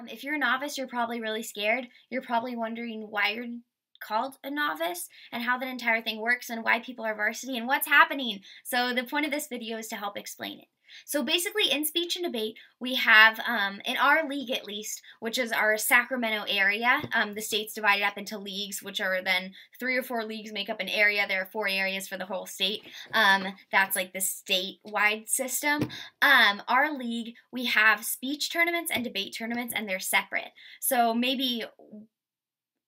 If you're a novice, you're probably really scared. You're probably wondering why you're called a novice and how that entire thing works and why people are varsity and what's happening. So the point of this video is to help explain it. So basically in speech and debate, we have, in our league at least, which is our Sacramento area, the state's divided up into leagues, which are then 3 or 4 leagues make up an area. There are 4 areas for the whole state. That's like the statewide system. Our league, we have speech tournaments and debate tournaments, and they're separate. So maybe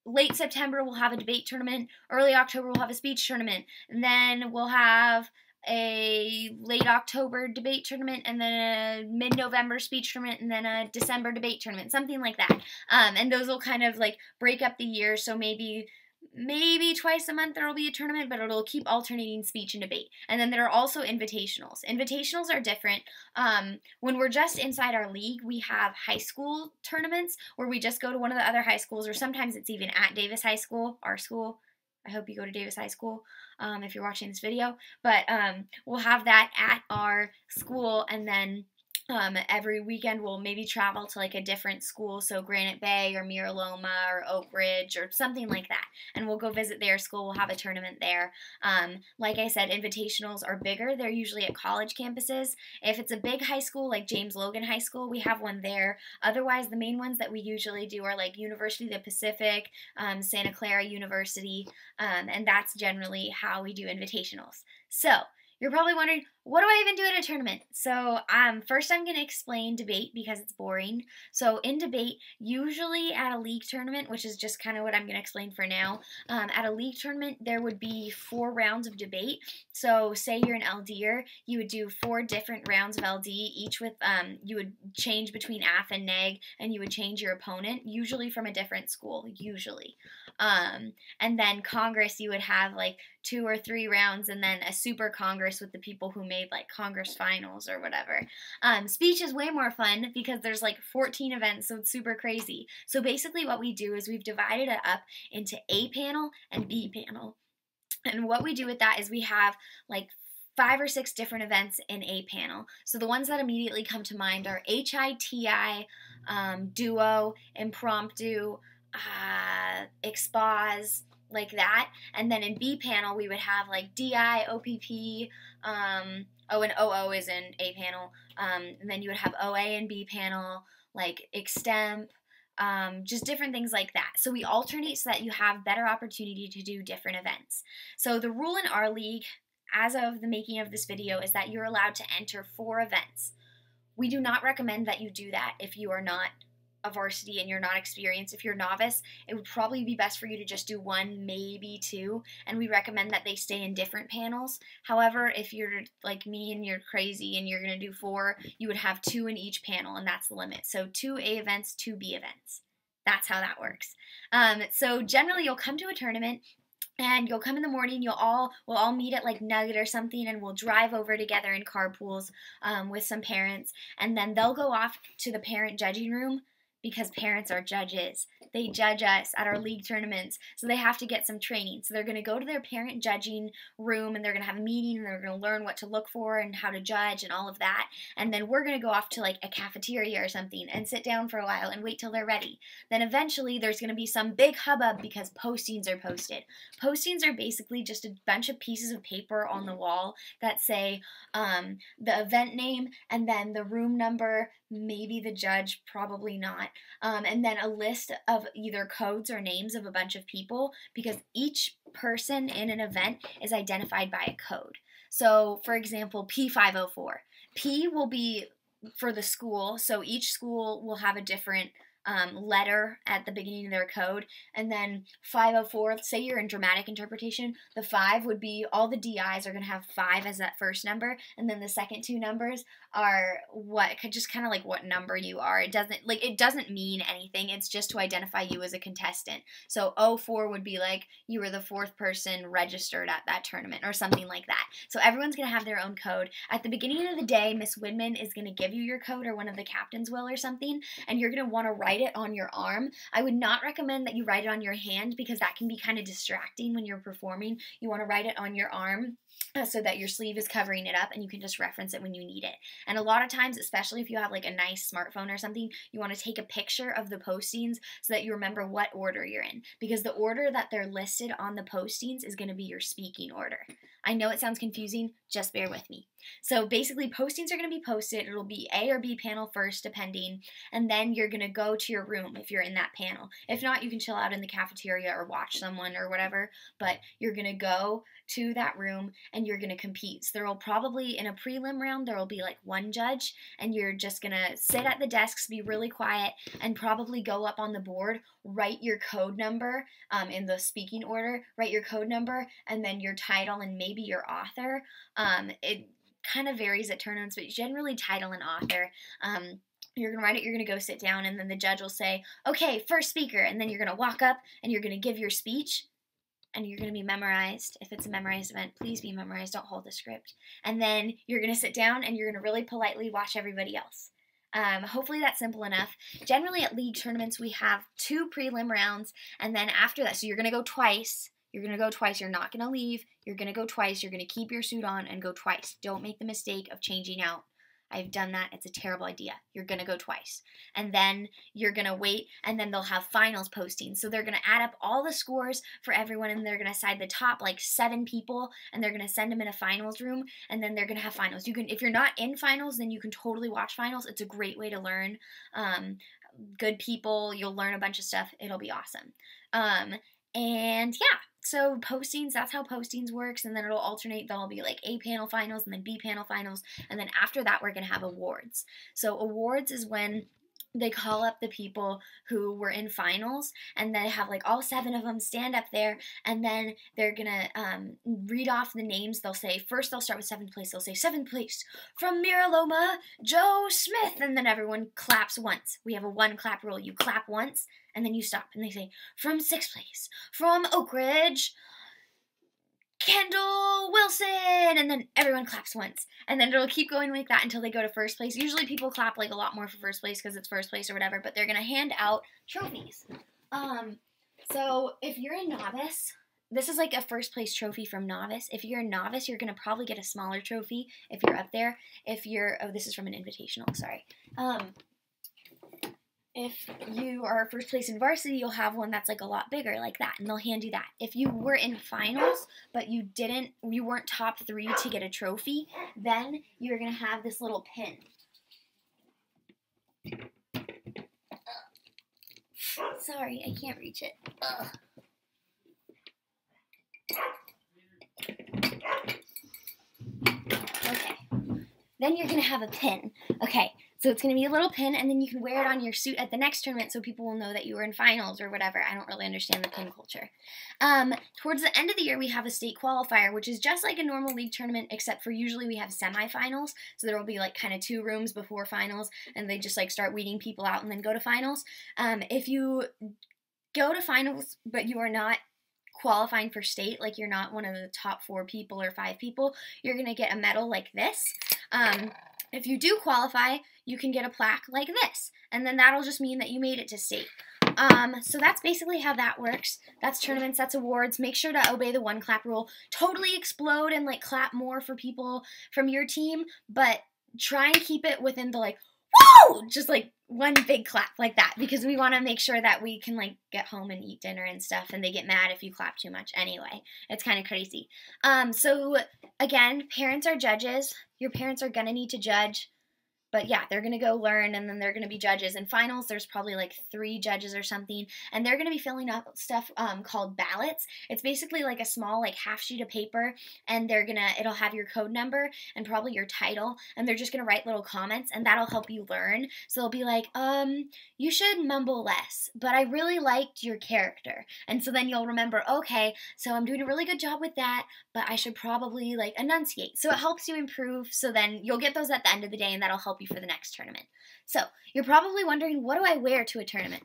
late September we'll have a debate tournament, early October we'll have a speech tournament, and then we'll have a late October debate tournament, and then a mid-November speech tournament, and then a December debate tournament, something like that. And those will kind of like break up the year, so maybe twice a month there will be a tournament, but it'll keep alternating speech and debate. And then there are also invitationals. Invitationals are different. When we're just inside our league, we have high school tournaments where we just go to one of the other high schools, or sometimes it's even at Davis High School, our school. I hope you go to Davis High School if you're watching this video. But we'll have that at our school, and then every weekend we'll maybe travel to like a different school, so Granite Bay or Mira Loma or Oak Ridge or something like that, and we'll go visit their school. We'll have a tournament there. Like I said, invitationals are bigger. They're usually at college campuses. If it's a big high school like James Logan High School, we have one there. Otherwise, the main ones that we usually do are like University of the Pacific, Santa Clara University, and that's generally how we do invitationals. So you're probably wondering, what do I even do at a tournament? So first I'm going to explain debate because it's boring. So in debate, usually at a league tournament, which is just kind of what I'm going to explain for now, at a league tournament there would be 4 rounds of debate. So say you're an LDer, you would do 4 different rounds of LD, each with, you would change between AF and neg, and you would change your opponent, usually from a different school, usually. And then Congress, you would have like 2 or 3 rounds, and then a super Congress with the people who made like Congress finals or whatever. Speech is way more fun because there's like 14 events, so it's super crazy. So basically what we do is we've divided it up into A panel and B panel. And what we do with that is we have like 5 or 6 different events in A panel. So the ones that immediately come to mind are HITI, duo, impromptu, expose, like that. And then in B panel we would have like DI, OPP, and OO is in A panel, and then you would have OA in B panel, like extemp, just different things like that. So we alternate so that you have better opportunity to do different events. So the rule in our league, as of the making of this video, is that you're allowed to enter 4 events. We do not recommend that you do that if you are not a varsity and you're not experienced. If you're a novice, it would probably be best for you to just do 1, maybe 2, and we recommend that they stay in different panels. However, if you're like me and you're crazy and you're going to do 4, you would have 2 in each panel, and that's the limit. So 2 A events, 2 B events. That's how that works. So generally you'll come to a tournament, and you'll come in the morning, we'll all meet at like Nugget or something, and we'll drive over together in carpools with some parents, and then they'll go off to the parent judging room, because parents are judges. They judge us at our league tournaments, so they have to get some training. So they're going to go to their parent judging room, and they're going to have a meeting, and they're going to learn what to look for and how to judge and all of that. And then we're going to go off to like a cafeteria or something and sit down for a while and wait till they're ready. Then eventually there's going to be some big hubbub because postings are posted. Postings are basically just a bunch of pieces of paper on the wall that say the event name, and then the room number, maybe the judge, probably not, and then a list of either codes or names of a bunch of people, because each person in an event is identified by a code. So for example, P504. P will be for the school, so each school will have a different letter at the beginning of their code, and then 504, say you're in dramatic interpretation, the 5 would be, all the DIs are going to have 5 as that first number, and then the second 2 numbers are just kind of like what number you are. It doesn't mean anything, it's just to identify you as a contestant. So 04 would be like you were the 4th person registered at that tournament or something like that. So everyone's going to have their own code. At the beginning of the day, Miss Widman is going to give you your code, or one of the captains will or something, and you're going to want to write it on your arm. I would not recommend that you write it on your hand because that can be kind of distracting when you're performing. You want to write it on your arm. so that your sleeve is covering it up and you can just reference it when you need it. And a lot of times, especially if you have like a nice smartphone or something, you want to take a picture of the postings so that you remember what order you're in, because the order that they're listed on the postings is going to be your speaking order. I know it sounds confusing, just bear with me. So basically, postings are going to be posted. It'll be A or B panel first, depending, and then you're going to go to your room if you're in that panel. If not, you can chill out in the cafeteria or watch someone or whatever, but you're going to go to that room and you're going to compete. So there will probably, in a prelim round, there will be like one judge, and you're just going to sit at the desks, be really quiet, and probably go up on the board, write your code number in the speaking order, write your code number, and then your title and maybe your author. It kind of varies at tournaments, but generally title and author. You're going to write it, you're going to go sit down, and then the judge will say, okay, first speaker, and then you're going to walk up and you're going to give your speech, and you're going to be memorized. If it's a memorized event, please be memorized, don't hold the script. And then you're going to sit down and you're going to really politely watch everybody else. Hopefully that's simple enough. Generally at league tournaments we have 2 prelim rounds, and then after that, so you're going to go twice. You're going to go twice. You're not going to leave. You're going to go twice. You're going to keep your suit on and go twice. Don't make the mistake of changing out. I've done that. It's a terrible idea. You're going to go twice. And then you're going to wait, and then they'll have finals posting. So they're going to add up all the scores for everyone, and they're going to assign the top like 7 people, and they're going to send them in a finals room, and then they're going to have finals. You can, if you're not in finals, then you can totally watch finals. It's a great way to learn. Good people, you'll learn a bunch of stuff. It'll be awesome. And yeah, so postings, that's how postings works, and then it'll alternate. There'll be like A panel finals and then B panel finals, and then after that we're going to have awards. So awards is when they call up the people who were in finals, and they have like all 7 of them stand up there, and then they're gonna read off the names. They'll say, first they'll start with 7th place. They'll say 7th place from Miraloma, Joe Smith, and then everyone claps once. We have a 1 clap rule. You clap once and then you stop, and they say from 6th place from Oak Ridge, Kendall Wilson, and then everyone claps once, and then it'll keep going like that until they go to first place. Usually people clap like a lot more for first place because it's first place or whatever, but they're gonna hand out trophies. So if you're a novice, this is like a first place trophy from novice. If you're a novice, you're gonna probably get a smaller trophy if you're up there. If you're, oh, this is from an invitational, sorry. If you are first place in varsity, you'll have one that's like a lot bigger like that, and they'll hand you that. If you were in finals, but you weren't top 3 to get a trophy, then you're going to have this little pin. Sorry, I can't reach it. Okay. Then you're going to have a pin. Okay. So it's going to be a little pin, and then you can wear it on your suit at the next tournament so people will know that you were in finals or whatever. I don't really understand the pin culture. Towards the end of the year, we have a state qualifier, which is just like a normal league tournament, except for usually we have semifinals. So there will be like kind of 2 rooms before finals, and they just like start weeding people out and then go to finals. If you go to finals, but you are not qualifying for state, like you're not one of the top 4 people or 5 people, you're going to get a medal like this. If you do qualify, you can get a plaque like this, and then that'll just mean that you made it to state. So that's basically how that works. That's tournaments, that's awards. Make sure to obey the 1 clap rule. Totally explode and like clap more for people from your team, but try and keep it within the like, woo! Just like 1 big clap like that, because we want to make sure that we can like get home and eat dinner and stuff, and they get mad if you clap too much anyway. It's kind of crazy. So again, parents are judges. Your parents are gonna need to judge. But yeah, they're going to go learn, and then they're going to be judges. In finals, there's probably like 3 judges or something, and they're going to be filling up stuff called ballots. It's basically like a small like half sheet of paper, and it'll have your code number and probably your title, and they're just going to write little comments, and that'll help you learn. So they'll be like, you should mumble less, but I really liked your character. And so then you'll remember, okay, so I'm doing a really good job with that, but I should probably like enunciate. So it helps you improve, so then you'll get those at the end of the day, and that'll help you for the next tournament. So you're probably wondering, what do I wear to a tournament?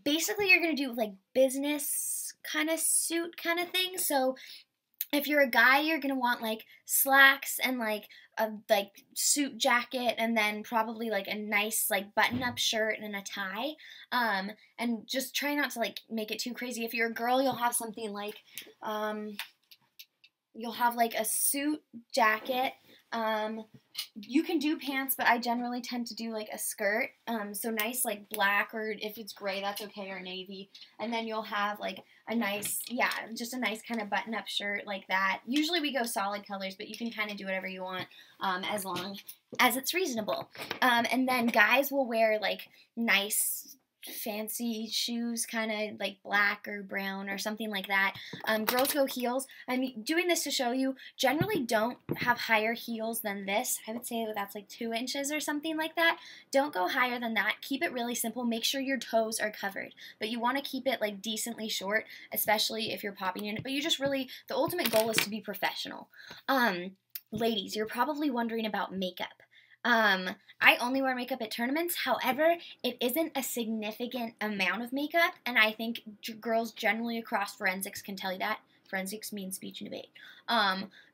Basically you're going to do like business kind of suit kind of thing. So if you're a guy, you're going to want like slacks and like a like suit jacket, and then probably like a nice like button-up shirt and a tie. And just try not to like make it too crazy. If you're a girl, you'll have something like you'll have like a suit jacket. You can do pants, but I generally tend to do like a skirt. So nice like black, or if it's gray, that's okay, or navy. And then you'll have like a nice, yeah, just a nice kind of button-up shirt like that. Usually we go solid colors, but you can kind of do whatever you want as long as it's reasonable. And then guys will wear like nice fancy shoes, kind of like black or brown or something like that. Girls go heels. I'm doing this to show you, generally don't have higher heels than this. I would say that's like 2 inches or something like that. Don't go higher than that. Keep it really simple. Make sure your toes are covered, but you want to keep it like decently short, especially if you're popping in it. But you just really, the ultimate goal is to be professional. Ladies, you're probably wondering about makeup. I only wear makeup at tournaments. However, it isn't a significant amount of makeup, and I think girls generally across forensics can tell you that. Forensics means speech and debate.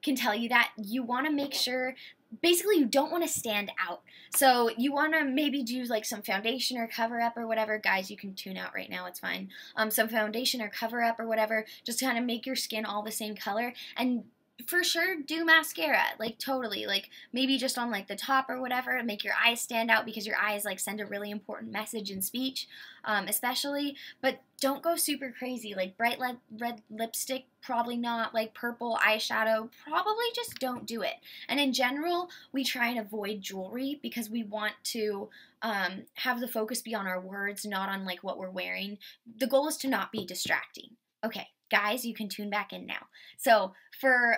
Can tell you that you want to make sure, basically you don't want to stand out. So you want to maybe do like some foundation or cover up or whatever. Guys, you can tune out right now, it's fine. Some foundation or cover up or whatever, just to kind of make your skin all the same color. And for sure do mascara, like totally, like maybe just on like the top or whatever, make your eyes stand out, because your eyes like send a really important message in speech, especially. But don't go super crazy, like bright red lipstick, probably not. Like purple eyeshadow, probably just don't do it. And in general, we try and avoid jewelry because we want to have the focus be on our words, not on like what we're wearing. The goal is to not be distracting. Okay, guys, you can tune back in now. So for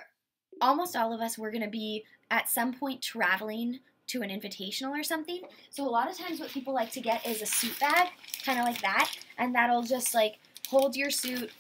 almost all of us, we're going to be at some point traveling to an invitational or something. So a lot of times what people like to get is a suit bag, kind of like that, and that'll just like hold your suit.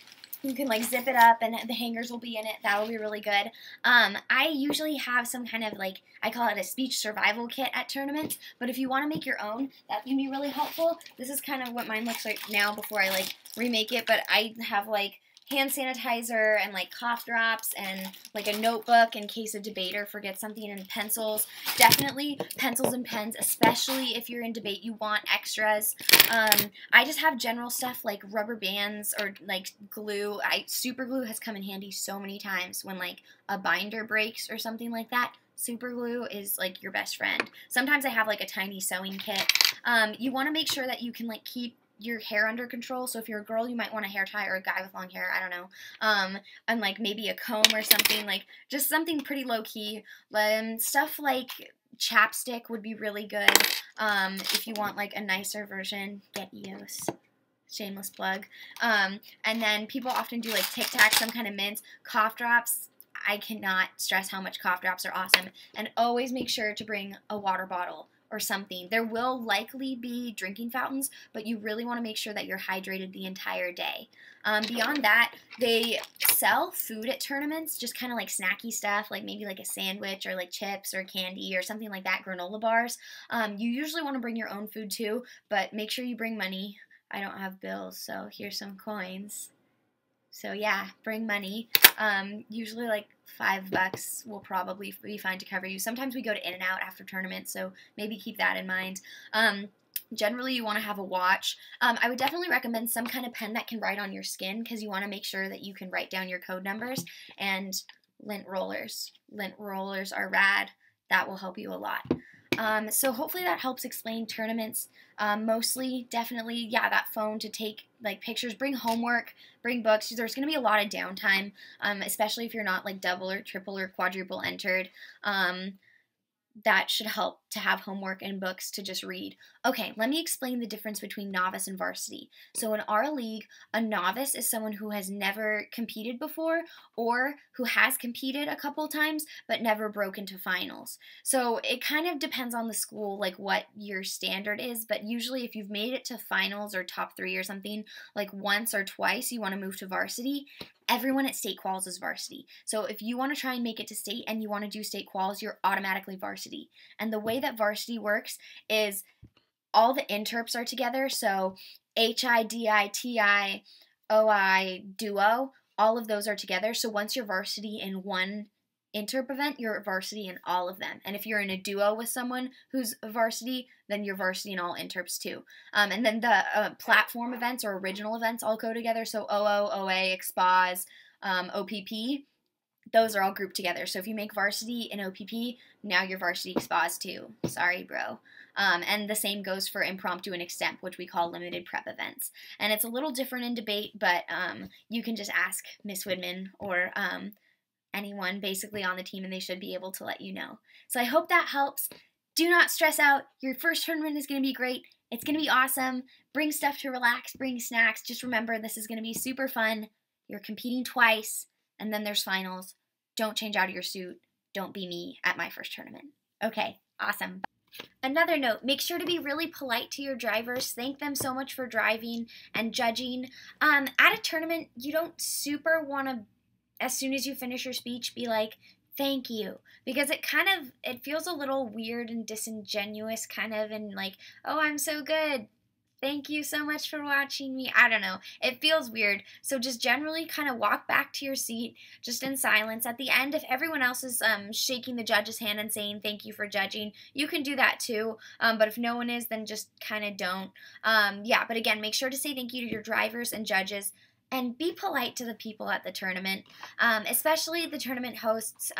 You can like zip it up and the hangers will be in it. That will be really good. I usually have some kind of like, I call it a speech survival kit at tournaments, but if you want to make your own, that can be really helpful. This is kind of what mine looks like now before I like remake it, but I have like hand sanitizer and like cough drops and like a notebook in case a debater forgets something, and pencils. Definitely pencils and pens, especially if you're in debate, you want extras. I just have general stuff like rubber bands or like glue. Super glue has come in handy so many times when like a binder breaks or something like that. Super glue is like your best friend. Sometimes I have like a tiny sewing kit. You want to make sure that you can like keep your hair under control. So if you're a girl, you might want a hair tie, or a guy with long hair, I don't know. And like maybe a comb or something, like just something pretty low key. Stuff like chapstick would be really good. If you want like a nicer version, get EOS. Shameless plug. And then people often do like Tic Tac, some kind of mints, cough drops. I cannot stress how much cough drops are awesome. And always make sure to bring a water bottle or something. There will likely be drinking fountains, but you really want to make sure that you're hydrated the entire day. Beyond that, they sell food at tournaments, just kind of like snacky stuff, like maybe like a sandwich or like chips or candy or something like that, granola bars. You usually want to bring your own food too, but make sure you bring money. I don't have bills, so here's some coins. So yeah, bring money. Usually like $5 will probably be fine to cover you. Sometimes we go to In-N-Out after tournaments, so maybe keep that in mind. Generally, you want to have a watch. I would definitely recommend some kind of pen that can write on your skin, because you want to make sure that you can write down your code numbers. And lint rollers. Lint rollers are rad. That will help you a lot. So hopefully that helps explain tournaments. Mostly, definitely, yeah, that phone to take like pictures. Bring homework, bring books. There's going to be a lot of downtime, especially if you're not like double or triple or quadruple entered. That should help to have homework and books to just read. Okay, let me explain the difference between novice and varsity. So in our league, a novice is someone who has never competed before, or who has competed a couple times but never broke into finals. So it kind of depends on the school, like what your standard is, but usually if you've made it to finals or top 3 or something, like once or twice, you want to move to varsity. Everyone at state quals is varsity. So if you want to try and make it to state and you want to do state quals, you're automatically varsity. And the way that varsity works is all the interps are together. So HIDI, OI, duo, all of those are together. So once you're varsity in one interp event, you're varsity in all of them. And if you're in a duo with someone who's a varsity, then you're varsity in all interps too. And then the platform events or original events all go together. So OO, OA, XPOS, OPP, those are all grouped together. So if you make varsity and OPP, now you're varsity expos too. Sorry, bro. And the same goes for impromptu and extemp, which we call limited prep events. And it's a little different in debate, but you can just ask Miss Woodman or anyone basically on the team, and they should be able to let you know. So I hope that helps. Do not stress out. Your first tournament is going to be great. It's going to be awesome. Bring stuff to relax. Bring snacks. Just remember, this is going to be super fun. You're competing twice, and then there's finals. Don't change out of your suit. Don't be me at my first tournament. Okay, awesome. Another note, make sure to be really polite to your drivers. Thank them so much for driving and judging. At a tournament, you don't super want to, as soon as you finish your speech, be like, thank you, because it feels a little weird and disingenuous, kind of, and like, oh, I'm so good. Thank you so much for watching me. I don't know. It feels weird. So just generally kind of walk back to your seat just in silence. At the end, if everyone else is shaking the judge's hand and saying thank you for judging, you can do that too. But if no one is, then just kind of don't. Yeah, but again, make sure to say thank you to your drivers and judges. And be polite to the people at the tournament, especially the tournament hosts,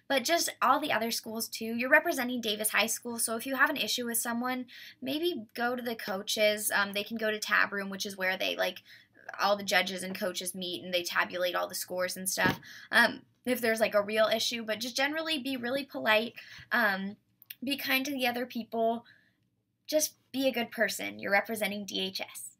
but just all the other schools too. You're representing Davis High School, so if you have an issue with someone, maybe go to the coaches. They can go to Tab Room, which is where they, like, all the judges and coaches meet and they tabulate all the scores and stuff, if there's, like, a real issue. But just generally be really polite, be kind to the other people, just be a good person. You're representing DHS.